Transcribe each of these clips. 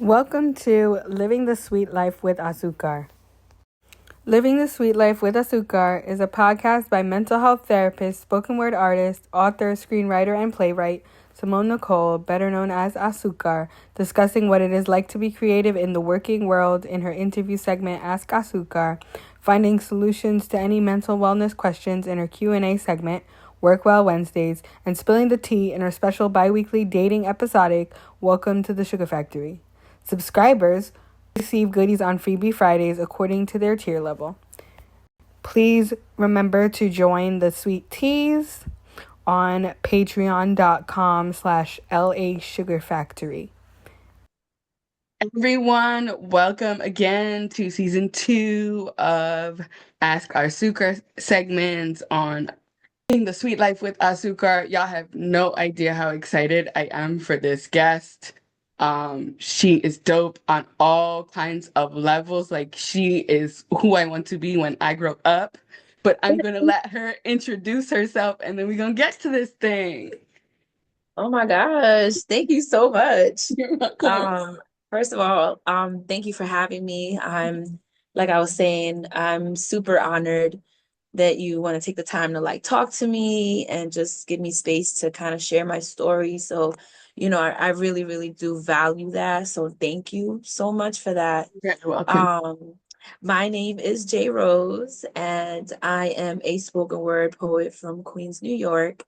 Welcome to Living the Sweet Life with Azucar. Living the Sweet Life with Azucar is a podcast by mental health therapist, spoken word artist, author, screenwriter, and playwright Simone Nicole, better known as Azucar, discussing what it is like to be creative in the working world in her interview segment Ask Azucar, finding solutions to any mental wellness questions in her Q&A segment Work Well Wednesdays, and spilling the tea in her special bi-weekly dating episodic Welcome to the Sugar Factory. Subscribers receive goodies on Freebie Fridays according to their tier level. Please remember to join the Sweet Teas on patreon.com/LA Sugar Factory. Everyone, welcome again to season 2 of Ask Azucar segments on Living the Sweet Life with Azucar. Y'all have no idea how excited I am for this guest. She is dope on all kinds of levels. Like, she is who I want to be when I grow up. But I'm gonna let her introduce herself, and then we're gonna get to this thing. Oh my gosh, thank you so much. You're welcome. First of all, thank you for having me. Like I was saying, I'm super honored that you want to take the time to like talk to me and just give me space to kind of share my story. So, I really, really do value that. So thank you so much for that. You're welcome. Um, my name is J Rose, and I am a spoken word poet from Queens, New York.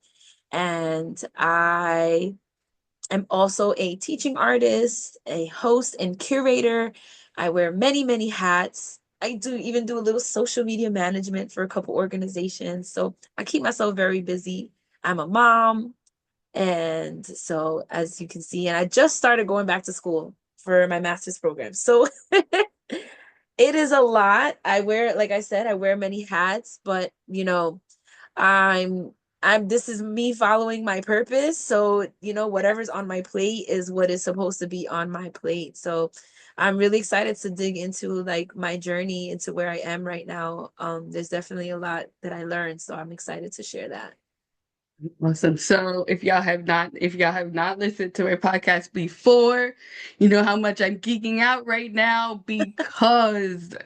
And I am also a teaching artist, a host, and curator. I wear many, many hats. I do a little social media management for a couple organizations. So I keep myself very busy. I'm a mom. And so, as you can see, and I just started going back to school for my master's program. So it is a lot. Like I said, I wear many hats, but I'm this is me following my purpose. So, whatever's on my plate is what is supposed to be on my plate. So I'm really excited to dig into like my journey into where I am right now. There's definitely a lot that I learned, so I'm excited to share that. Awesome. So if y'all have not listened to my podcast before, you know how much I'm geeking out right now because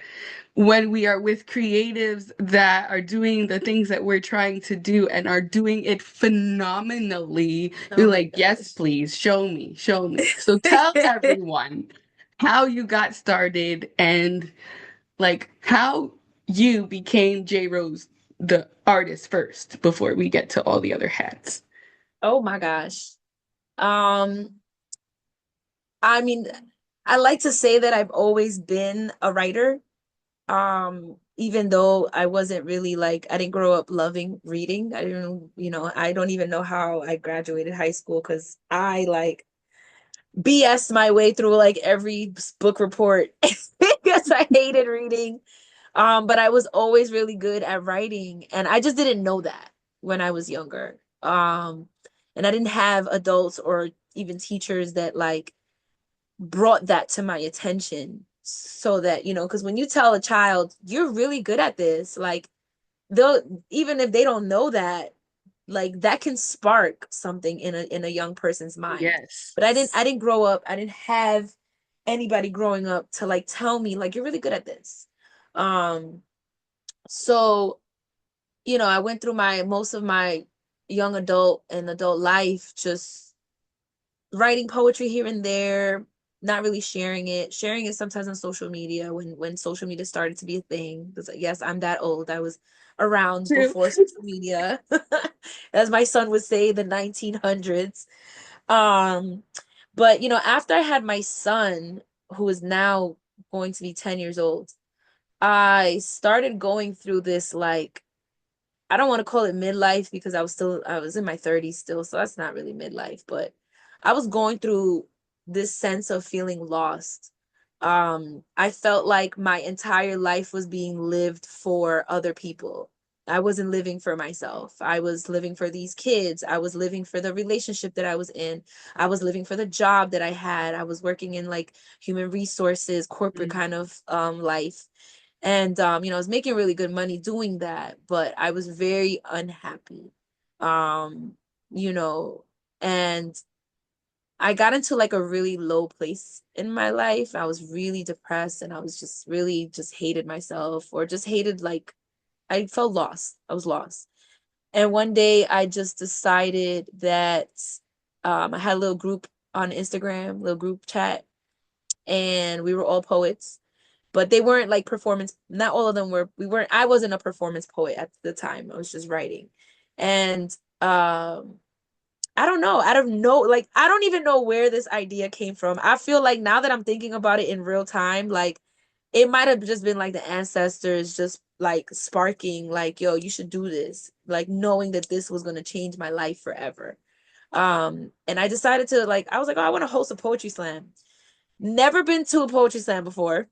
when we are with creatives that are doing the things that we're trying to do and are doing it phenomenally, you're Oh my like, yes, gosh. please show me, show me. So tell everyone how you got started and like how you became J Rose, the artist, first before we get to all the other hats. Oh my gosh. Um, I mean, I like to say that I've always been a writer. Even though I wasn't really like, I didn't grow up loving reading. I don't even know how I graduated high school because I like BS my way through like every book report because I hated reading. But I was always really good at writing, and I just didn't know that when I was younger. And I didn't have adults or even teachers that like brought that to my attention so that, because when you tell a child you're really good at this, like they'll, even if they don't know that, like that can spark something in a young person's mind. Yes. But I didn't grow up, I didn't have anybody growing up to like tell me like you're really good at this. Um so I went through my most of my young adult and adult life just writing poetry here and there, not really sharing it sometimes on social media when social media started to be a thing. Because yes, I'm that old. I was around True. before social media, as my son would say, the 1900s. um but after I had my son, who is now going to be 10 years old, I started going through this, like, I don't want to call it midlife because I was in my 30s still, so that's not really midlife, but I was going through this sense of feeling lost. I felt like my entire life was being lived for other people. I wasn't living for myself. I was living for these kids. I was living for the relationship that I was in. I was living for the job that I had. I was working in like human resources, corporate kind of life. And I was making really good money doing that, but I was very unhappy. Um, you know, and I got into like a really low place in my life. I was really depressed and I was just really just hated myself or just hated like I felt lost. I was lost. And one day I just decided that I had a little group on Instagram, little group chat, and we were all poets, but they weren't like performance, not all of them were, I wasn't a performance poet at the time. I was just writing. And I don't know. I don't know. Like, I don't even know where this idea came from. I feel like now that I'm thinking about it in real time, like it might have just been like the ancestors just like sparking, like, yo, you should do this, like knowing that this was gonna change my life forever. And I decided to like, I was like, oh, I want to host a poetry slam. Never been to a poetry slam before.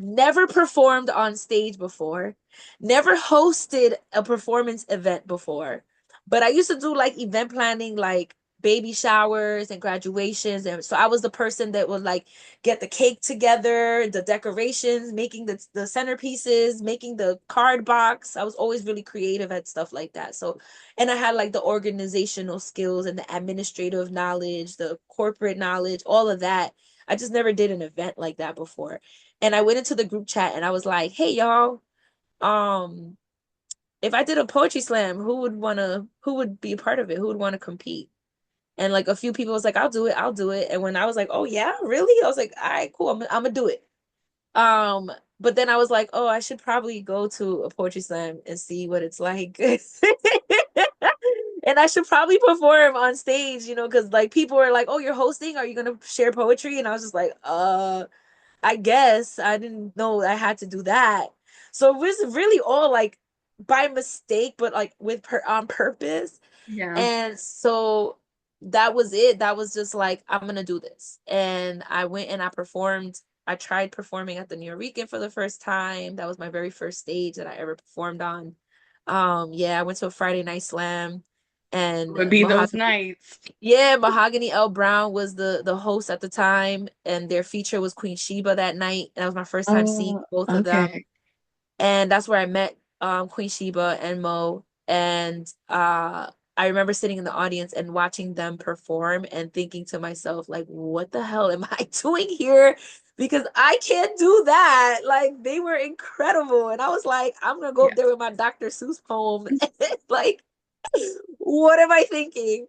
Never performed on stage before, never hosted a performance event before. But I used to do like event planning, like baby showers and graduations. And so I was the person that would like get the cake together, the decorations, making the centerpieces, making the card box. I was always really creative at stuff like that. So, and I had like the organizational skills and the administrative knowledge, the corporate knowledge, all of that. I just never did an event like that before. And I went into the group chat and I was like, hey y'all, um, if I did a poetry slam, who would be a part of it? Who would want to compete? And like a few people was like, I'll do it, I'll do it. And when I was like, oh yeah, really? I was like, all right, cool, I'm gonna do it. Um, but then I was like, oh, I should probably go to a poetry slam and see what it's like. And I should probably perform on stage, because like people were like, oh, you're hosting, are you gonna share poetry? And I was just like, I guess I didn't know I had to do that. So it was really all like by mistake, but like on purpose. Yeah. And so that was it. That was just like, I'm gonna do this. And I went and I performed. I tried performing at the New York for the first time. That was my very first stage that I ever performed on. Yeah, I went to a Friday night slam and Would be those nights. yeah, Mahogany L. Brown was the host at the time, and their feature was Queen Sheba that night. That was my first time seeing Oh, both of them, okay. and that's where I met Queen Sheba and Mo. And I remember sitting in the audience and watching them perform and thinking to myself, like, what the hell am I doing here? Because I can't do that. Like, they were incredible, and I was like, I'm gonna go up Yeah. there with my Dr. Seuss poem, like what am I thinking?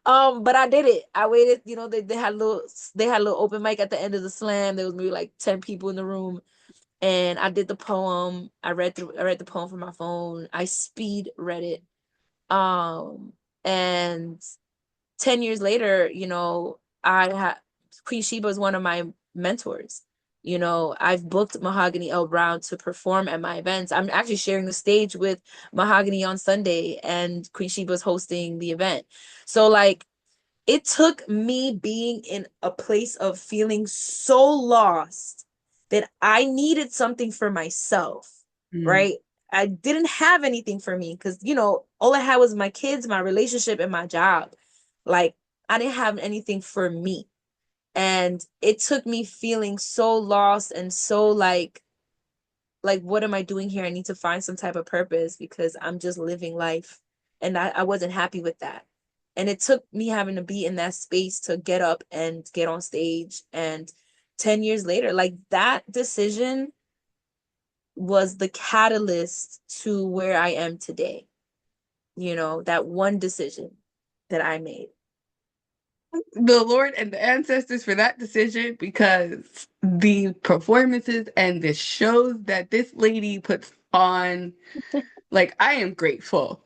But I did it. I waited, they had a little open mic at the end of the slam. There was maybe like 10 people in the room. And I did the poem. I read the poem from my phone. I speed read it. And 10 years later, I had Queen Sheba is one of my mentors. I've booked Mahogany L. Brown to perform at my events. I'm actually sharing the stage with Mahogany on Sunday, and Queen Sheba is hosting the event. So, like, it took me being in a place of feeling so lost that I needed something for myself, Mm. right? I didn't have anything for me because, all I had was my kids, my relationship, and my job. Like, I didn't have anything for me. And it took me feeling so lost and so like what am I doing here? I need to find some type of purpose because I'm just living life. And I wasn't happy with that. And it took me having to be in that space to get up and get on stage. And 10 years later, like that decision was the catalyst to where I am today. That one decision that I made. The Lord and the ancestors for that decision because the performances and the shows that this lady puts on, like, I am grateful.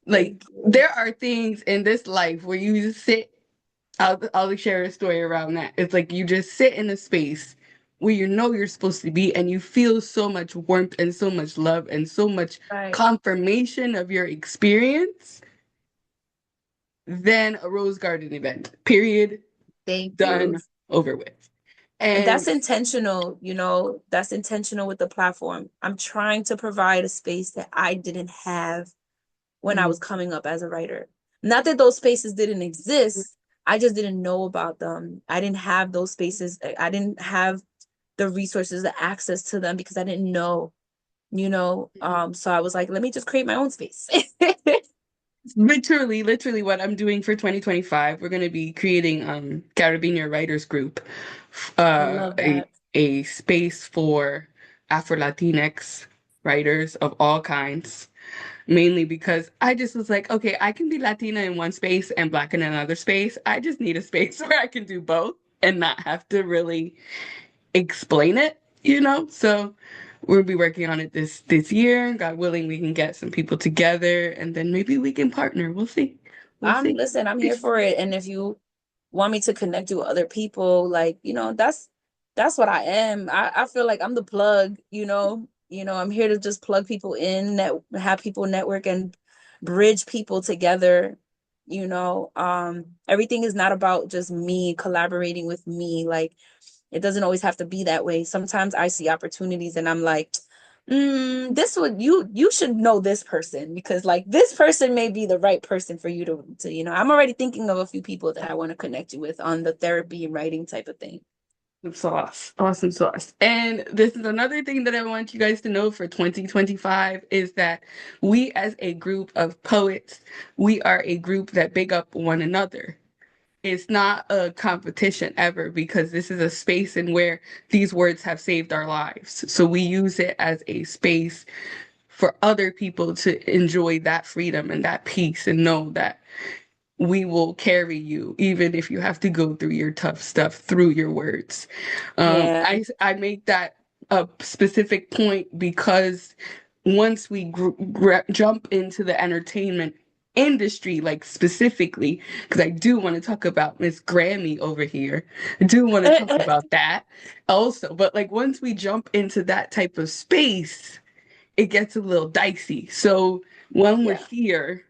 Like, Thank you. there are things in this life where you just sit. I'll share a story around that. It's like you just sit in a space where you know you're supposed to be and you feel so much warmth and so much love and so much Right. confirmation of your experience than a rose garden event. Period. Thank you. Done. Over with. And And that's intentional, that's intentional with the platform. I'm trying to provide a space that I didn't have when I was mm, coming up as a writer. Not that those spaces didn't exist, I just didn't know about them. I didn't have those spaces. I didn't have the resources, the access to them because I didn't know. So I was like, let me just create my own space. Literally what I'm doing for 2025. We're going to be creating Caribbean Writers Group, I uh, love a that. a space for Afro Latinx writers of all kinds. Mainly because I just was like, okay, I can be Latina in one space and Black in another space. I just need a space where I can do both and not have to really explain it, you know? So we'll be working on it this year. God willing, we can get some people together and then maybe we can partner. We'll see. We'll see. I'm here for it. And if you want me to connect you with other people, like, that's what I am. I feel like I'm the plug, I'm here to just plug people in, that have people network and bridge people together. Everything is not about just me collaborating with me. Like, it doesn't always have to be that way. Sometimes I see opportunities and I'm like, this would you should know this person, because like this person may be the right person for you to I'm already thinking of a few people that I want to connect you with on the therapy and writing type of thing. Awesome sauce. Awesome sauce. And this is another thing that I want you guys to know for 2025 is that we as a group of poets, we are a group that big up one another. It's not a competition ever because this is a space in where these words have saved our lives. So we use it as a space for other people to enjoy that freedom and that peace and know that we will carry you even if you have to go through your tough stuff through your words. Yeah. I make that a specific point because once we jump into the entertainment industry, like specifically, because I do want to talk about Miss Grammy over here. I do want to talk about that also. But like once we jump into that type of space, it gets a little dicey. So when we're Yeah. here,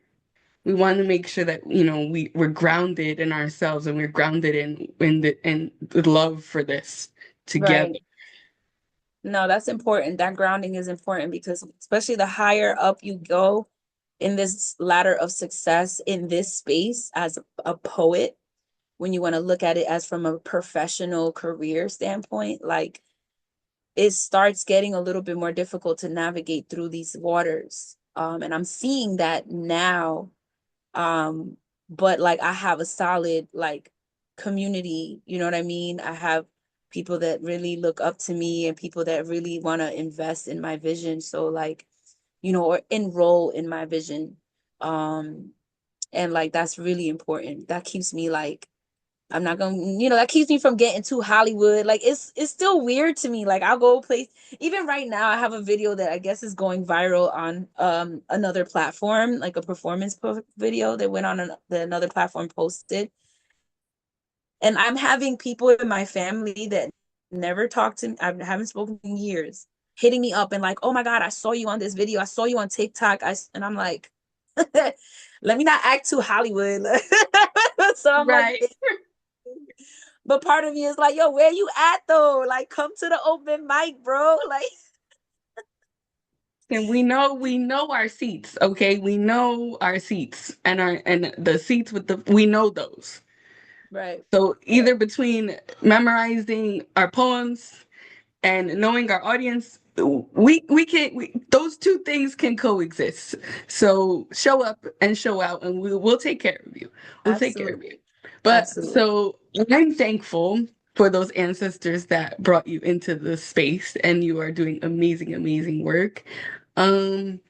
we want to make sure that we're grounded in ourselves and we're grounded in the love for this together. Right. No, that's important. That grounding is important because especially the higher up you go in this ladder of success in this space as a poet, when you want to look at it as from a professional career standpoint, like it starts getting a little bit more difficult to navigate through these waters. And I'm seeing that now. Um, but like I have a solid like community, you know what I mean? I have people that really look up to me and people that really want to invest in my vision. So like, or enroll in my vision. Um, and like that's really important. That keeps me like I'm not gonna, that keeps me from getting too Hollywood. Like it's still weird to me. Like I'll go place. Even right now, I have a video that I guess is going viral on another platform, like a performance video that went on another platform posted. And I'm having people in my family that never talked to me, I haven't spoken in years, hitting me up and like, oh my God, I saw you on this video. I saw you on TikTok. And I'm like, let me not act too Hollywood. So I'm like, Right. but part of me is like, yo, where you at though? Like, come to the open mic, bro. Like, And we know our seats, okay? We know our seats and the seats with the we know those. right, So right, either between memorizing our poems and knowing our audience, we can those two things can coexist. So show up and show out and we'll take care of you. We'll take care of you. absolutely, But absolutely. so I'm thankful for those ancestors that brought you into the space and you are doing amazing work. um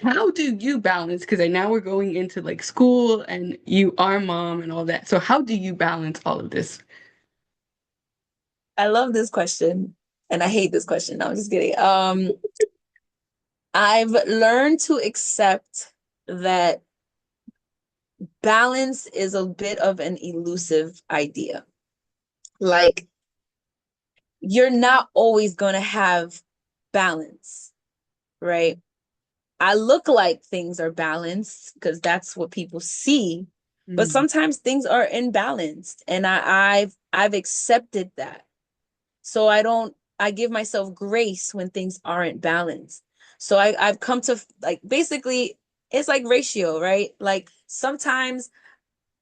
how do you balance, because I now we're going into like school and you are mom and all that, so how do you balance all of this? I love this question, and I hate this question. No, I'm just kidding. I've learned to accept that balance is a bit of an elusive idea. Like, you're not always gonna have balance, right? I look like things are balanced because that's what people see, but Mm. sometimes things are imbalanced, and I've accepted that. So I give myself grace when things aren't balanced. So I've come to like basically it's like ratio, right? Like sometimes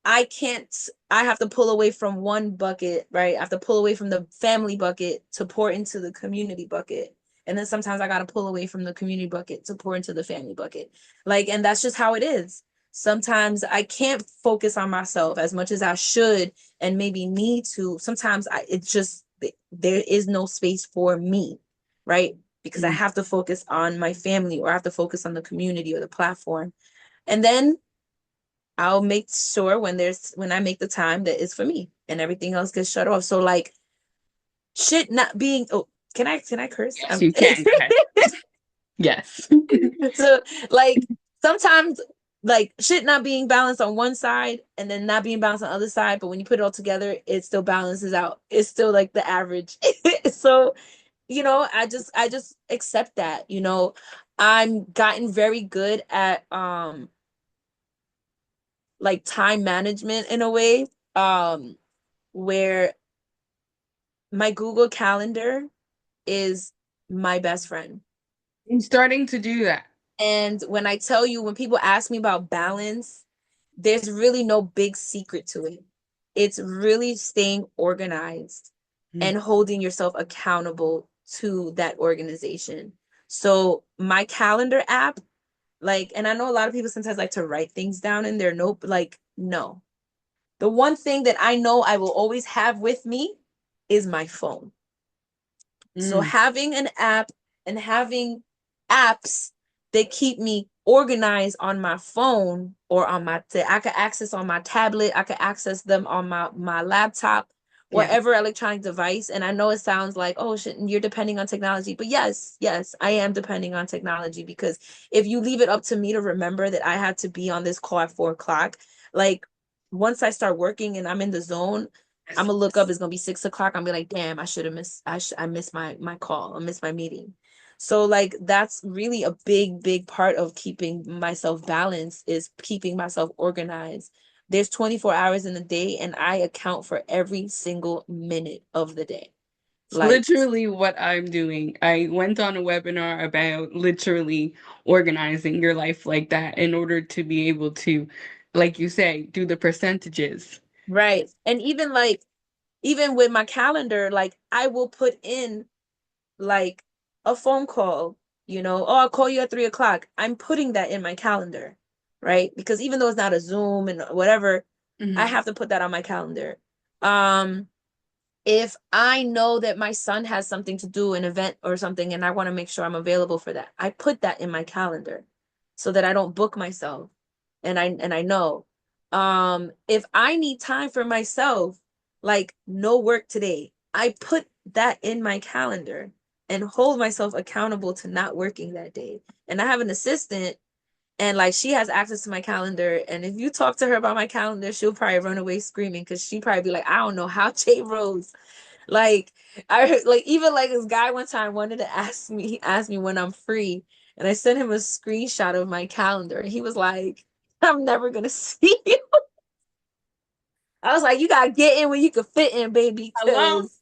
I can't I have to pull away from one bucket, right? I have to pull away from the family bucket to pour into the community bucket. And then sometimes I got to pull away from the community bucket to pour into the family bucket. Like, and that's just how it is. Sometimes I can't focus on myself as much as I should and maybe need to. Sometimes it's just, there is no space for me, right? Because I have to focus on my family, or I have to focus on the community or the platform. And then I'll make sure when I make the time that it's for me, and everything else gets shut off. So like, shit not being, oh, can I curse? Yes, you can. Go ahead. Yes. So like, sometimes like shit not being balanced on one side and then not being balanced on the other side, but when you put it all together, it still balances out. It's still like the average. So, I just accept that. I'm gotten very good at like time management in a way, where my Google Calendar is my best friend. I'm starting to do that. And when I tell you, when people ask me about balance, there's really no big secret to it. It's really staying organized and holding yourself accountable to that organization. So my calendar app, like, and I know a lot of people sometimes like to write things down in their note, like, no. The one thing that I know I will always have with me is my phone. So having an app and having apps that keep me organized on my phone or I could access on my tablet, I could access them on my laptop, whatever electronic device. And I know it sounds like, oh shit, you're depending on technology. But yes, I am depending on technology, because if you leave it up to me to remember that I had to be on this call at 4 o'clock, like once I start working and I'm in the zone, I'm gonna look up, it's gonna be 6 o'clock. I'm gonna be like, damn, I should have missed I missed my call. I missed my meeting. So like, that's really a big part of keeping myself balanced, is keeping myself organized. There's 24 hours in the day, and I account for every single minute of the day. Like, literally what I'm doing. I went on a webinar about literally organizing your life like that in order to be able to, like you say, do the percentages. right. And even with my calendar, like I will put in like a phone call, oh, I'll call you at 3 o'clock. I'm putting that in my calendar, right? Because even though it's not a Zoom and whatever, I have to put that on my calendar. If I know that my son has something to do, an event or something, and I want to make sure I'm available for that, I put that in my calendar so that I don't book myself. And I know. If I need time for myself, like no work today, I put that in my calendar and hold myself accountable to not working that day. And I have an assistant, and like she has access to my calendar. And if you talk to her about my calendar, she'll probably run away screaming, because she probably be like, I don't know how J Rose. Like, I heard, like, even like this guy one time wanted to ask me when I'm free. And I sent him a screenshot of my calendar. And he was like, I'm never gonna see you. I was like, you gotta get in when you can fit in, baby. Hello? Because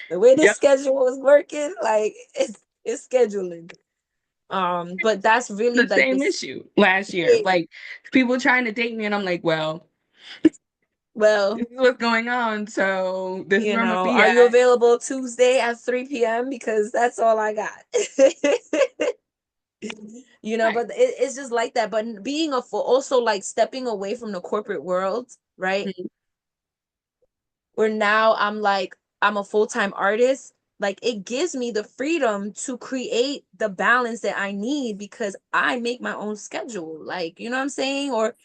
the way this Yep. schedule was working, like it's scheduling. But that's really The like same this. issue last year. Like people trying to date me, and I'm like, well, Well, this is what's going on. So this is where I'm gonna be are you at. available Tuesday at 3 p.m.? Because that's all I got. Right. But it's just like that. But being also like stepping away from the corporate world, right? Mhm. Where now I'm a full-time artist. Like, it gives me the freedom to create the balance that I need, because I make my own schedule. Like, you know what I'm saying? Or,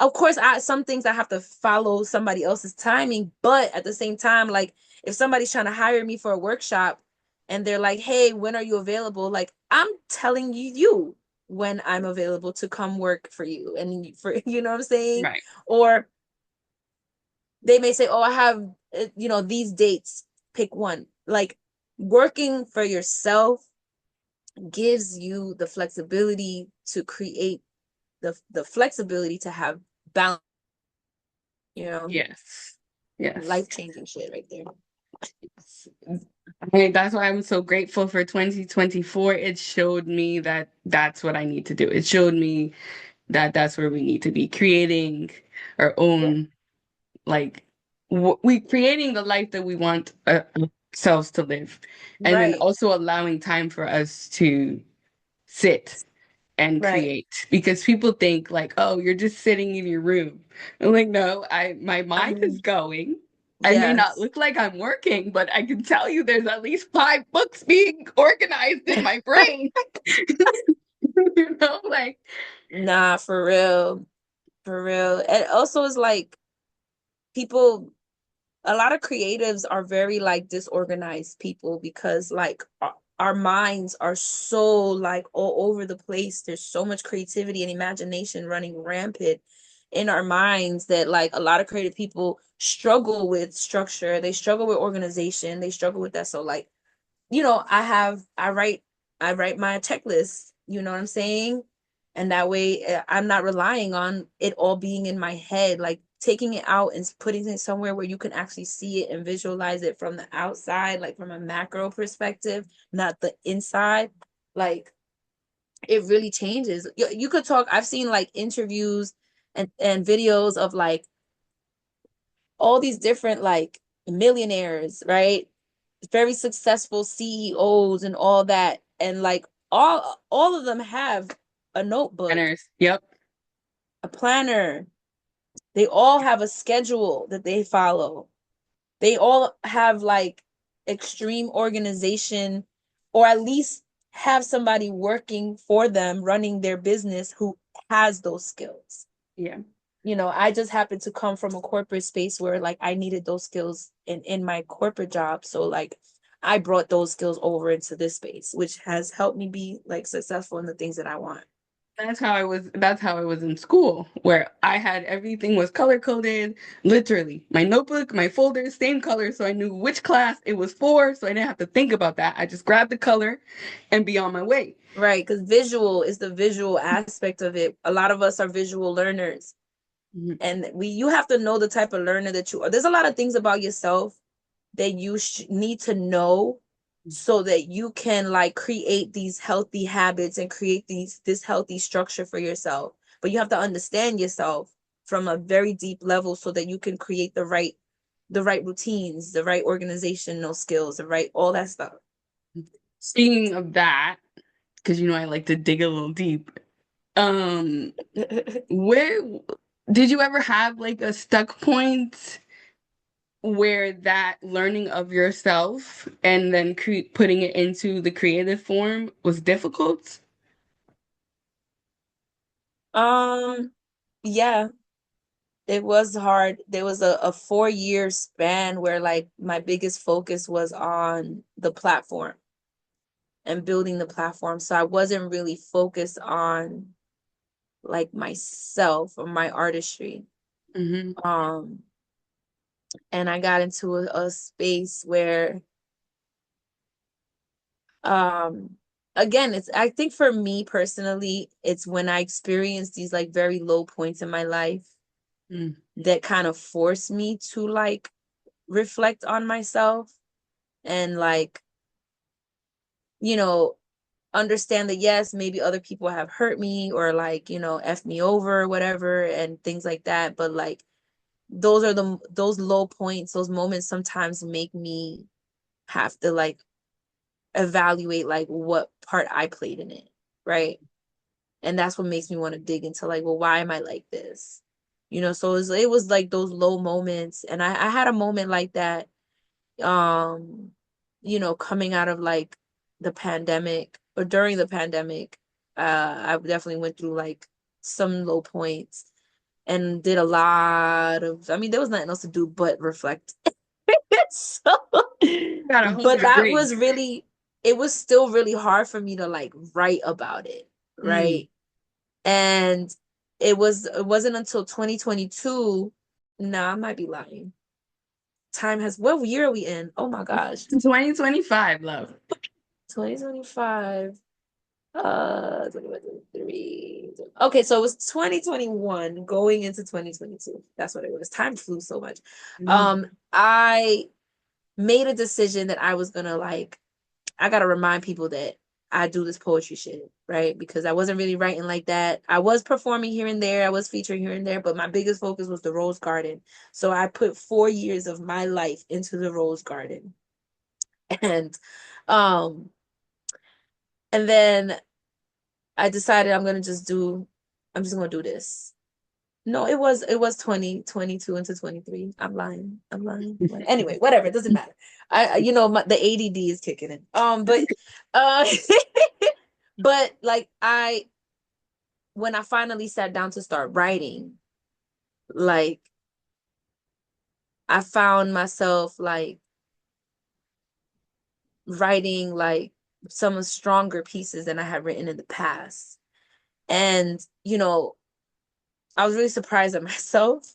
of course, some things I have to follow somebody else's timing, but at the same time, like if somebody's trying to hire me for a workshop and they're like, "Hey, when are you available?" Like, I'm telling you when I'm available to come work for you, and for you know what I'm saying? Right. Or they may say, "Oh, I have these dates. Pick one." Like, working for yourself gives you the flexibility to create the flexibility to have balance. Yes. Yes. Life-changing shit right there. I mean, that's why I'm so grateful for 2024. It showed me that that's what I need to do. It showed me that that's where we need to be creating our Yeah. own, like, we creating the life that we want selves to live. And then Right. also allowing time for us to sit and Right. create, because people think like, oh, you're just sitting in your room. I'm like, no, my I mind is mean, going. I may not yes. look like I'm working, but I can tell you there's at least 5 books being organized in my brain. Like, Nah, for real. For real. And also it's like people, a lot of creatives are very like disorganized people because like our minds are so like all over the place. There's so much creativity and imagination running rampant in our minds that like a lot of creative people struggle with structure. They struggle with organization. They struggle with that. So like, I write my checklist, you know what I'm saying? And that way I'm not relying on it all being in my head, like taking it out and putting it somewhere where you can actually see it and visualize it from the outside, like from a macro perspective, not the inside. Like it really changes. You could talk, I've seen like interviews and videos of like all these different like millionaires, right? Very successful CEOs and all that. And like all of them have a notebook, planners. Yep. a planner. They all have a schedule that they follow. They all have like extreme organization, or at least have somebody working for them running their business who has those skills. Yeah. I just happened to come from a corporate space where like I needed those skills in my corporate job. So like I brought those skills over into this space, which has helped me be like successful in the things that I want. That's how I was in school, where I had everything was color coded, literally. My notebook, my folders, same color, so I knew which class it was for, so I didn't have to think about that. I just grabbed the color and be on my way. Right, because visual is the visual aspect of it. A lot of us are visual learners, Mhm. and you have to know the type of learner that you are. There's a lot of things about yourself that you need to know so that you can like create these healthy habits and create this healthy structure for yourself. But you have to understand yourself from a very deep level so that you can create the right routines, the right organizational skills, the right all that stuff. Speaking of that, because I like to dig a little deep. Um, where did you ever have like a stuck point where that learning of yourself and then putting it into the creative form was difficult? um yeah, it was hard. There was a 4-year span where like my biggest focus was on the platform and building the platform. So I wasn't really focused on like myself or my artistry. Mm-hmm. Um, and I got into a space where, um, again, I think for me personally, it's when I experience these like very low points in my life Mm. that kind of force me to like reflect on myself and like, you know, understand that yes, maybe other people have hurt me or like, F me over or whatever and things like that. But like those low points, those moments sometimes make me have to like evaluate like what part I played in it, right? And that's what makes me want to dig into like, well, why am I like this? So it was like those low moments. And I had a moment like that, um, coming out of like the pandemic or during the pandemic. I definitely went through like some low points and did a lot of, I mean, there was nothing else to do but reflect. So, Got a whole but that degree. was really, it was still really hard for me to like write about it, Mm. right? And it wasn't until 2022. Nah, I might be lying. What year are we in? Oh my gosh. 2025, love. 2025. 2023. Okay, so it was 2021 going into 2022. That's what it was. Time flew so much. Mm. I made a decision that I was gonna like, I gotta remind people that I do this poetry shit, right? Because I wasn't really writing like that. I was performing here and there, I was featuring here and there, but my biggest focus was the Rose Garden. So I put 4 years of my life into the Rose Garden. And um and then I decided I'm just gonna do this. No, it was 2022 into 23. I'm lying. Anyway, whatever, it doesn't matter. The ADD is kicking in. Uh but like I when I finally sat down to start writing, like I found myself like writing like some stronger pieces than I had written in the past. And, I was really surprised at myself.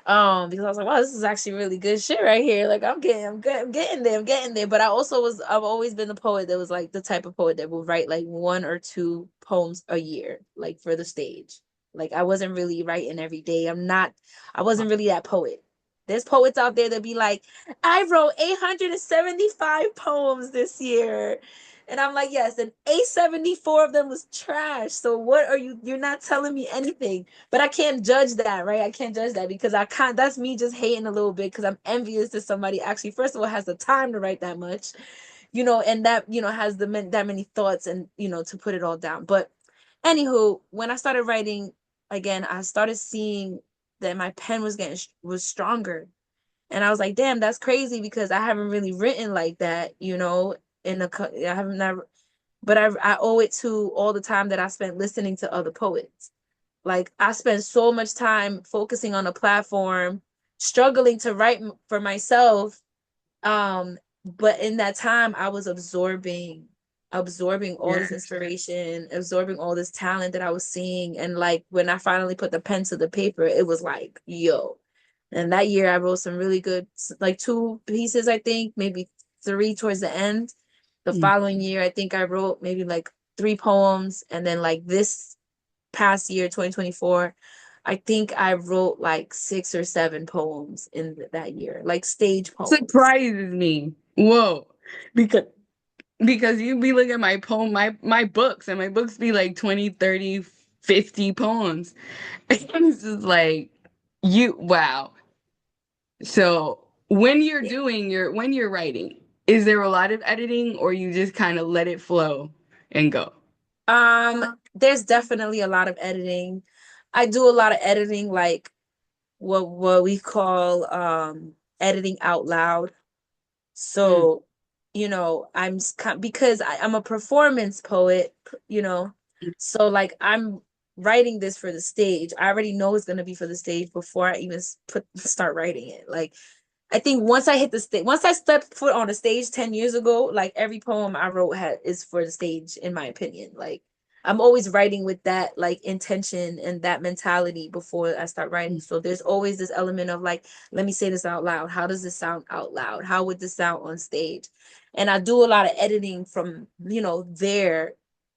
Because I was like, wow, this is actually really good shit right here. Like I'm getting there. But I've always been the poet that was like the type of poet that will write like one or two poems a year, like for the stage. Like I wasn't really writing every day. I wasn't really that poet. There's poets out there that be like, I wrote 875 poems this year. And I'm like, yes, and 874 of them was trash. So you're not telling me anything. But I can't judge that, right? I can't judge that because I can't, that's me just hating a little bit because I'm envious that somebody actually, first of all, has the time to write that much, and that, has that many thoughts and, to put it all down. But anywho, when I started writing again, I started seeing that my pen was stronger. And I was like, damn, that's crazy because I haven't really written like that, I haven't never, but I owe it to all the time that I spent listening to other poets. Like I spent so much time focusing on a platform, struggling to write for myself. But in that time, I was absorbing all this inspiration, absorbing all this talent that I was seeing. And like when I finally put the pen to the paper, it was like, yo. And that year I wrote some really good, like two pieces, I think, maybe three towards the end. The following year, I think I wrote maybe like three poems. And then like this past year, 2024, I think I wrote like 6 or 7 poems in that year, like stage poems. Surprises me. Whoa. Because you be looking at my books, and my books be like 20, 30, 50 poems. It's just like wow. So when you're when you're writing, is there a lot of editing or you just kind of let it flow and go? There's definitely a lot of editing. I do a lot of editing, like what we call editing out loud. Mm. So, because I'm a performance poet, so like I'm writing this for the stage. I already know it's gonna be for the stage before I even start writing it. Like I think once I hit the stage, once I stepped foot on the stage 10 years ago, like every poem I wrote is for the stage, in my opinion. Like I'm always writing with that like intention and that mentality before I start writing. So there's always this element of like, let me say this out loud. How does this sound out loud? How would this sound on stage? And I do a lot of editing from, there.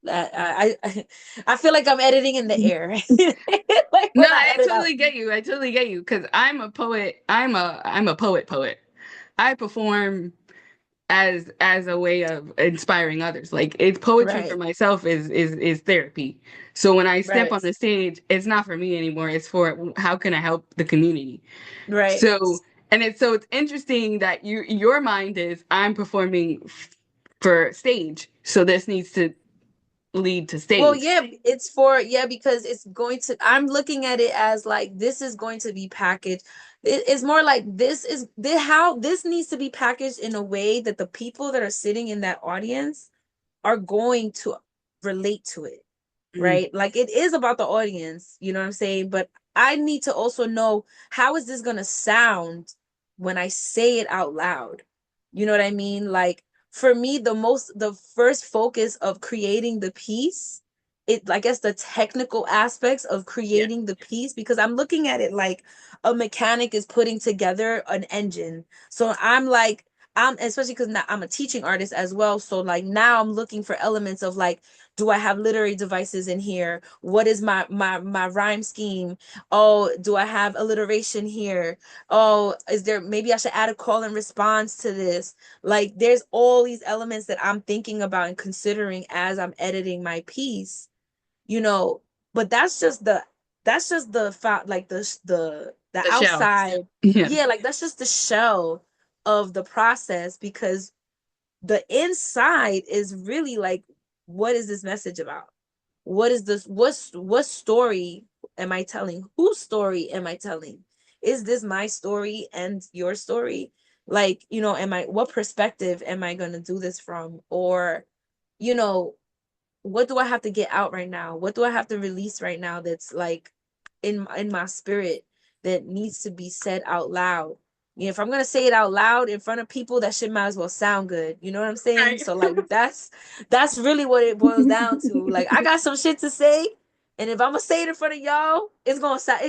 I feel like I'm editing in the air. Like No, when I I edit out. totally get you. I totally get you because I'm a poet. I'm a poet. I perform as a way of inspiring others. Like it's poetry for Right, myself is therapy. So when I step on right, the stage, it's not for me anymore. It's for how can I help the community. right. So it's interesting that your mind is I'm performing for stage. So this needs to lead to Well, stage. yeah, because I'm looking at it as like this is going to be packaged. It's more like how this needs to be packaged in a way that the people that are sitting in that audience are going to relate to it, Mm. right? Like it is about the audience, you know what I'm saying? But I need to also know how is this gonna sound when I say it out loud? You know what I mean? Like for me, the first focus of creating the piece, I guess the technical aspects of Yeah. creating the piece, because I'm looking at it like a mechanic is putting together an engine. So I'm especially because now I'm a teaching artist as well. So like now I'm looking for elements of like, do I have literary devices in here? What is my rhyme scheme? Oh, do I have alliteration here? Oh, is there maybe I should add a call and response to this? Like there's all these elements that I'm thinking about and considering as I'm editing my piece, you know, but that's just the like the The shell. outside. Yeah. Yeah, like that's just the shell of the process because the inside is really like, what is this message about? What is this? What story am I telling? Whose story am I telling? Is this my story and your story? Like, what perspective am I going to do this from? Or, you know, what do I have to get out right now? What do I have to release right now that's like in my spirit that needs to be said out loud? If I'm gonna say it out loud in front of people, that shit might as well sound good. You know what I'm saying? Right. So like that's really what it boils down to. Like, I got some shit to say, and if I'm gonna say it in front of y'all, it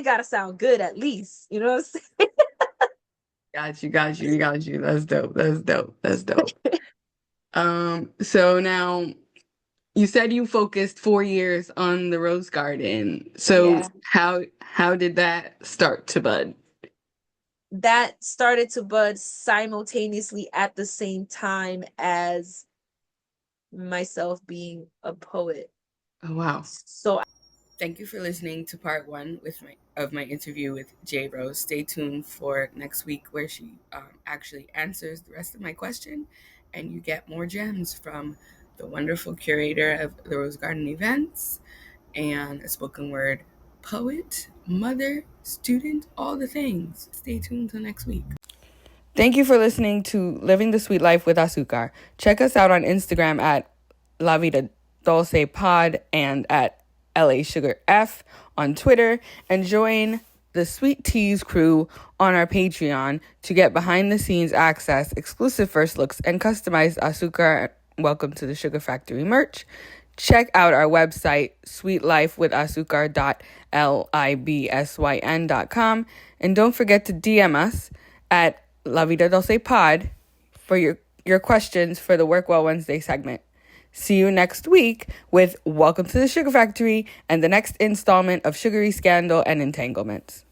gotta sound good at least. You know what I'm saying? Got you. That's dope. So now you said you focused 4 years on the rose garden. So Yeah. how did that start to bud? That started to bud simultaneously at the same time as myself being a poet. Oh wow. So Thank you for listening to part one of my interview with J Rose. Stay tuned for next week where she actually answers the rest of my question, and you get more gems from the wonderful curator of the Rose Garden events and a spoken word poet, mother, student, all the things. Stay tuned till next week. Thank you for listening to Living the Sweet Life with Azucar. Check us out on Instagram at La Vida Dulce Pod and at LA Sugar F on Twitter, and join the Sweet Teas crew on our Patreon to get behind the scenes access, exclusive first looks, and customized Azucar Welcome to the Sugar Factory merch. Check out our website, sweetlifewithazucar.libsyn.com, and don't forget to DM us at La Vida Dulce Pod for your questions for the Work Well Wednesday segment. See you next week with Welcome to the Sugar Factory and the next installment of Sugary Scandal and Entanglements.